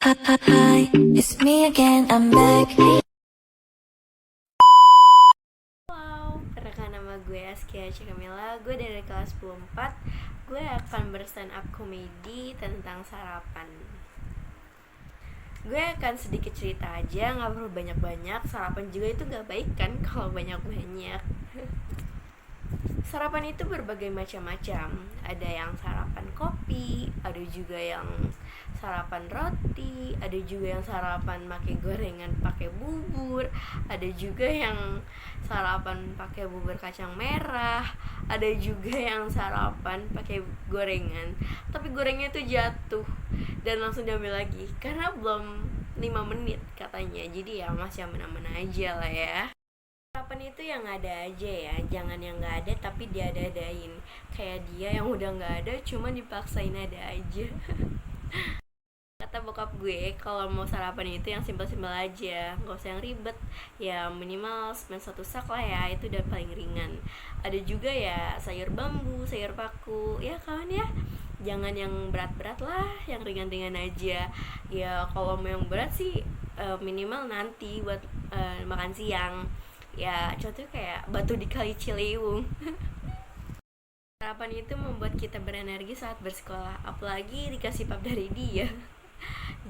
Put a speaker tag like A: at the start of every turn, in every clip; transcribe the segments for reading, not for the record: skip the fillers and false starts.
A: Hi, it's me again, I'm back.
B: Halo, perkenalkan nama gue Askia Cikamila. Gue dari kelas 14. Gue akan berstand up komedi tentang sarapan. Gue akan sedikit cerita aja, gak perlu banyak-banyak. Sarapan juga itu gak baik kan kalau banyak-banyak. Sarapan itu berbagai macam-macam. Ada yang sarapan kopi, ada juga yang sarapan roti, ada juga yang sarapan pakai gorengan pakai bubur, ada juga yang sarapan pakai bubur kacang merah, ada juga yang sarapan pakai gorengan tapi gorengnya itu jatuh dan langsung diambil lagi karena belum 5 menit katanya. Jadi ya masih aman-aman aja lah ya. Sarapan itu yang ada aja ya, jangan yang nggak ada tapi diada-adain. Kayak dia yang udah nggak ada cuma dipaksain ada aja. Kata bokap gue kalau mau sarapan itu yang simpel-simpel aja, nggak usah yang ribet. Ya minimal cuma satu sak lah ya, itu udah paling ringan. Ada juga ya sayur bambu, sayur paku, ya kawan ya. Jangan yang berat-berat lah, yang ringan-ringan aja. Ya kalau mau yang berat sih minimal nanti buat makan siang. Ya contohnya kayak batu di kali Ciliwung. Sarapan itu membuat kita berenergi saat bersekolah, apalagi dikasih pap dari dia.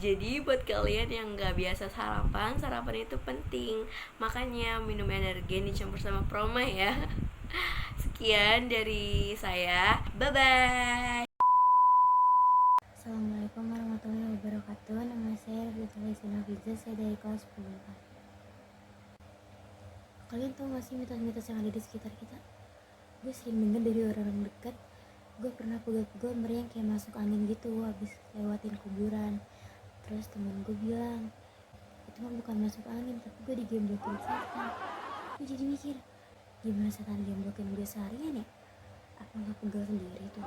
B: Jadi buat kalian yang nggak biasa sarapan, sarapan itu penting. Makanya minum energen dicampur sama proma ya. Sekian dari saya, bye bye.
C: Assalamualaikum warahmatullahi wabarakatuh. Nama saya Rizal Sinafiza, saya dari kelas 10. Kalian tahu gak sih mitos-mitos yang ada di sekitar kita? Gue sering denger dari orang-orang dekat. Gue pernah pegal-pegal meriang kayak masuk angin gitu habis lewatin kuburan. Terus temen gue bilang, itu mah bukan masuk angin, tapi gue digemblokin setan. Gue jadi mikir, gimana setan gemblokin gue seharian ya? Apa gak pegal sendiri tuh?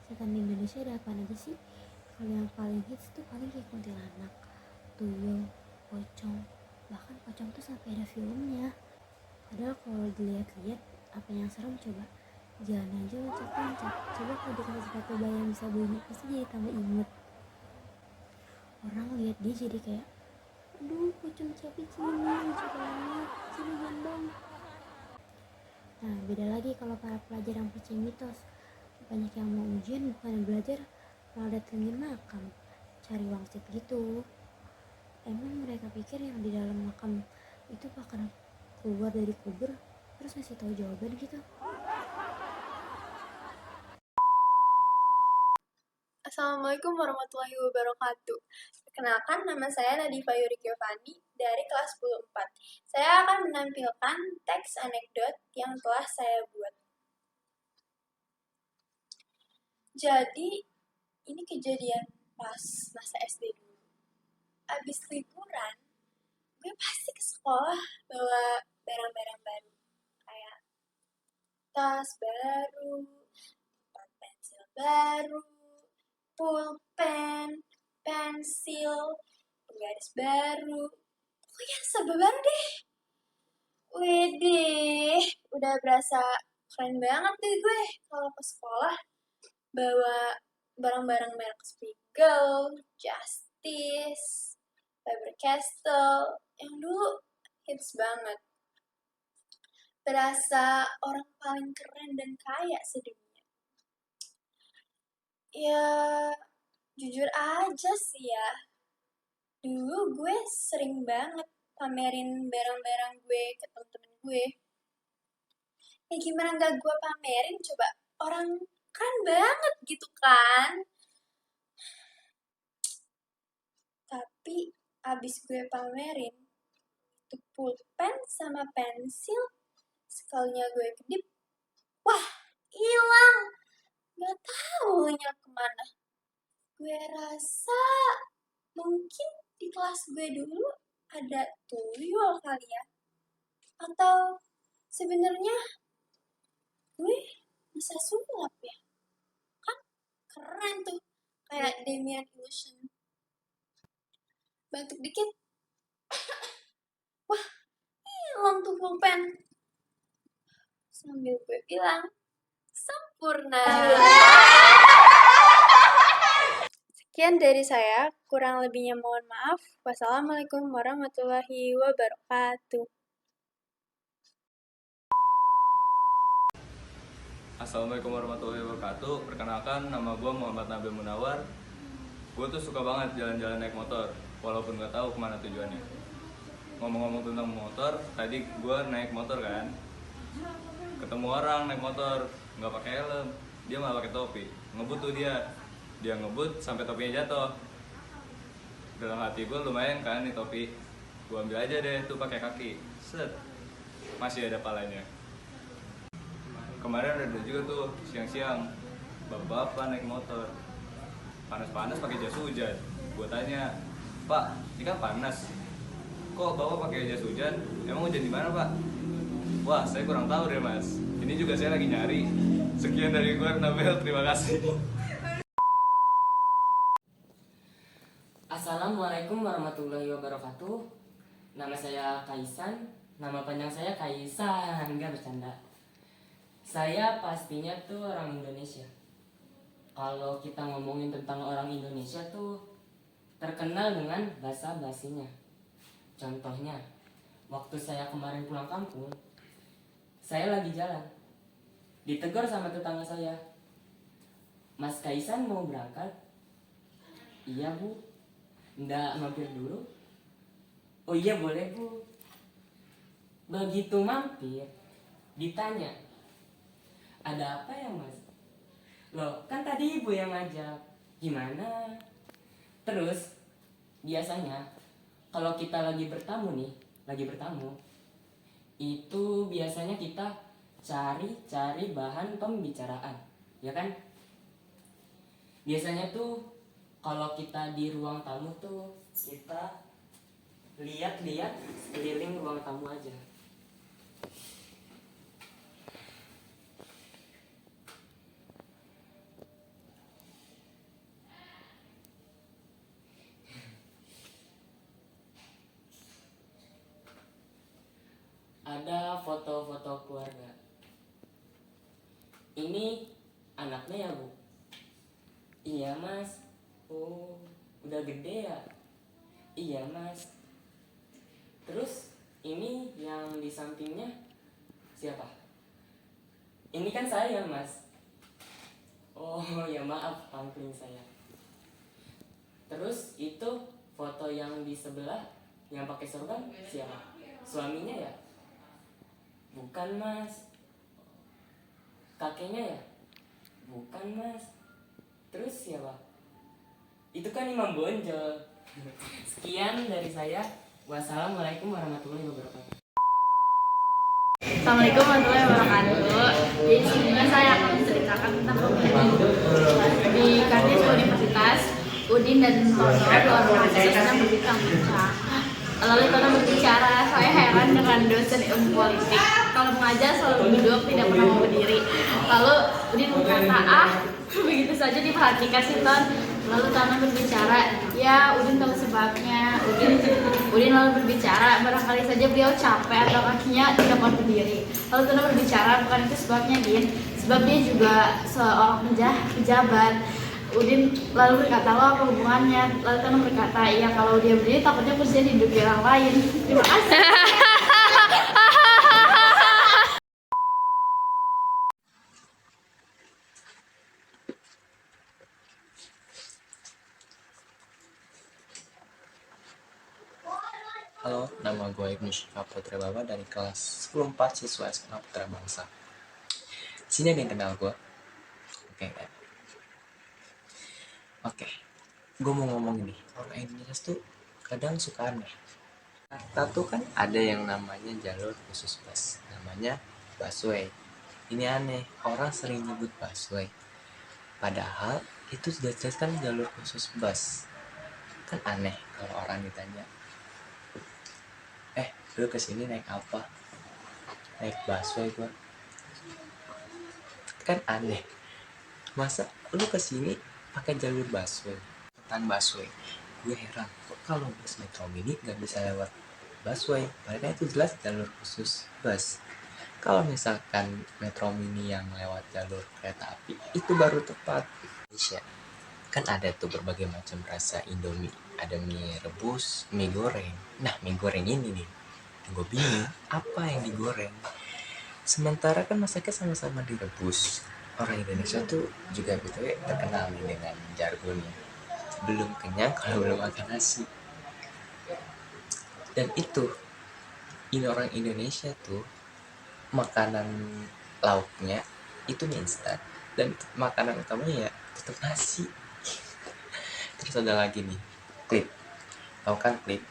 C: Setan di Indonesia ada apa aja sih? Kalau yang paling hits tuh paling kayak kuntilanak, tuyul, pocong. Bahkan pocong tuh sampai ada filmnya. Padahal kalau dilihat-lihat, apa yang serem coba? Jalan aja loncat-loncat. Coba kalau dikasih sepatu bayang bisa bunyi, pasti jadi tambah imut. Orang lihat dia jadi kayak, aduh pocong capek sini, lucu banget, sini gendong. Nah beda lagi kalau para pelajar yang percaya mitos. Banyak yang mau ujian bukan belajar, malah datengin makam, cari wangsit gitu. Emang mereka pikir yang di dalam makam itu bakal keluar dari kubur terus ngasih tahu jawaban gitu?
D: Assalamualaikum warahmatullahi wabarakatuh. Perkenalkan, nama saya Nadifa Yuri Giovanni dari kelas 10-4. Saya akan menampilkan teks anekdot yang telah saya buat. Jadi, ini kejadian pas masa SD dulu. Abis liburan, gue pasti ke sekolah bawa barang-barang baru. Kayak tas baru, tempat pensil baru, pulpen, pensil, penggaris baru, pokoknya serba baru deh. Widih, udah berasa keren banget deh gue kalau ke sekolah bawa barang-barang merek Spiegel, Justice, Faber-Castell, yang dulu hits banget. Berasa orang paling keren dan kaya sedunia. Ya, jujur aja sih ya, dulu gue sering banget pamerin barang-barang gue ke temen-temen gue. Ya gimana gak gue pamerin coba, orang kan banget gitu kan. Tapi abis gue pamerin, itu pulpen sama pensil, sekalinya gue kedip, wah hilang, gak taunya kemana. Gue rasa mungkin di kelas gue dulu ada tuyul kali ya. Atau sebenarnya gue bisa sulap ya. Kan keren tuh, kayak Demian Illusion. Batuk dikit, wah hilang tuh pulpen. Sambil gue bilang, sempurna. Sekian Sekian dari saya, kurang lebihnya mohon maaf. Wassalamualaikum warahmatullahi wabarakatuh.
E: Assalamualaikum warahmatullahi wabarakatuh. Perkenalkan, nama gue Muhammad Nabil Munawar. Gue tuh suka banget jalan-jalan naik motor, walaupun gak tahu kemana tujuannya. Ngomong-ngomong tentang motor, tadi gue naik motor kan, ketemu orang naik motor, nggak pakai helm, dia malah pakai topi. Ngebut tuh dia ngebut sampai topinya jatuh. Dalam hati gue lumayan kan nih topi, gue ambil aja deh tuh pakai kaki. Set, masih ada palanya. Kemarin ada juga tuh siang-siang bapak-bapak naik motor, panas-panas pakai jas hujan. Gue tanya, Pak, ini kan panas, kok bapak pakai jas hujan? Emang hujan di mana, Pak? Wah, saya kurang tahu deh, Mas. Ini juga saya lagi nyari. Sekian dari gue, Nabil. Terima kasih.
F: Assalamualaikum warahmatullahi wabarakatuh. Nama saya Kaisan. Nama panjang saya Kaisan. Enggak bercanda. Saya pastinya tuh orang Indonesia. Kalau kita ngomongin tentang orang Indonesia tuh terkenal dengan bahasa basinya. Contohnya, waktu saya kemarin pulang kampung, saya lagi jalan, ditegur sama tetangga saya, Mas Kaisan mau berangkat? Iya bu. Nggak mampir dulu? Oh iya boleh bu. Begitu mampir, ditanya, ada apa ya mas? Loh kan tadi ibu yang ngajak. Gimana? Terus biasanya kalau kita lagi bertamu, itu biasanya kita cari bahan pembicaraan, ya kan? Biasanya tuh kalau kita di ruang tamu tuh kita lihat-lihat sekeliling ruang tamu aja. Ada foto-foto keluarga. Ini anaknya ya bu? Iya mas. Oh udah gede ya? Iya mas. Terus ini yang di sampingnya siapa? Ini kan saya mas. Oh ya maaf pangkling saya. Terus itu foto yang di sebelah yang pakai sorban siapa? Suaminya ya? Bukan mas. Kakeknya ya? Bukan mas. Terus siapa? Itu kan Imam Bonjol. Sekian dari saya. Wassalamualaikum warahmatullahi wabarakatuh.
G: Assalamualaikum warahmatullahi wabarakatuh. Jadi sebenarnya saya akan menceritakan tentang di Kadis Universitas. Udin dan Tono, dua orang mahasiswa sedang berbincang-bincang. Lalu Tono berbicara, saya heran dengan dosen ilmu politik. Kalau mengajar selalu duduk, tidak pernah mau berdiri. Lalu Udin berkata, begitu saja diperhatikan si Ton. Lalu Tono berbicara, ya Udin tahu sebabnya. Udin lalu berbicara, barangkali saja beliau capek atau kakinya tidak kuat berdiri. Lalu Tono berbicara, bukan itu sebabnya Din. Sebab dia juga seorang pejabat. Udin lalu berkata, lo apa hubungannya? Lalu Tono berkata, iya kalau dia berdiri takutnya kursinya diduduki orang lain. Terima kasih.
H: Halo, nama gue Ibnu Syifa Putra Baba dari kelas 10-4 siswa SMA Putra Bangsa. Sini ada yang kenal gue? Oke, kan? Oke, gue mau ngomong ini. Orang Indonesia tuh kadang suka aneh. Kita tuh kan ada yang namanya jalur khusus bus, namanya busway. Ini aneh, orang sering nyebut busway. Padahal itu sudah jelas kan jalur khusus bus. Kan aneh kalau orang ditanya, lu kesini naik apa? Naik busway gua. Kan aneh. Masa lu kesini pakai jalur busway? Tentang busway, gue heran kok kalau bus Metro Mini nggak bisa lewat busway, padahal itu jelas jalur khusus bus. Kalau misalkan Metro Mini yang lewat jalur kereta api, itu baru tepat. Indonesia kan ada tuh berbagai macam rasa Indomie. Ada mie rebus, mie goreng. Nah, mie goreng ini nih, gue bingung apa yang digoreng. Sementara kan masaknya sama-sama direbus. Orang Indonesia tuh juga btw terkenal nih dengan jargonnya. Belum kenyang kalau belum makan nasi. Dan itu, ini orang Indonesia tuh makanan lauknya itu mie instan. Dan makanan utamanya ya tetap nasi. Terus ada lagi nih, klip. Tahu kan klip?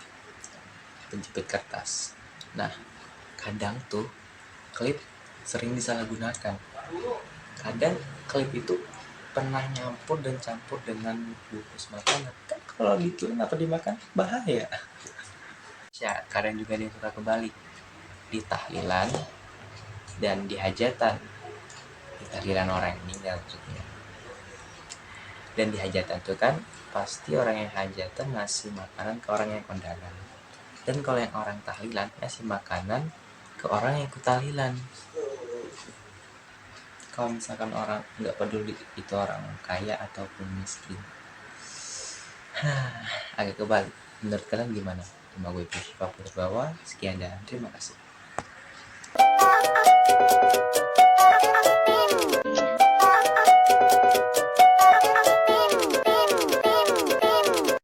H: Penjepit kertas. Nah, kadang tuh klip sering disalahgunakan. Kadang klip itu pernah nyampur dan campur dengan bungkus makanan. Kan kalau gitu kenapa dimakan? Bahaya. Ya, kadang juga dia suka kebalik. Di tahlilan dan di hajatan. Di tahlilan orang yang meninggal maksudnya. Dan di hajatan tuh kan pasti orang yang hajatan ngasih makanan ke orang yang kondangan. Dan kalau yang orang tahlilan ngasih makanan ke orang yang ikut tahlilan. Kalau misalkan orang nggak peduli itu orang kaya ataupun miskin, agak kebalik. Menurut kalian gimana? Cuma gue push bawah. Sekian dan terima kasih.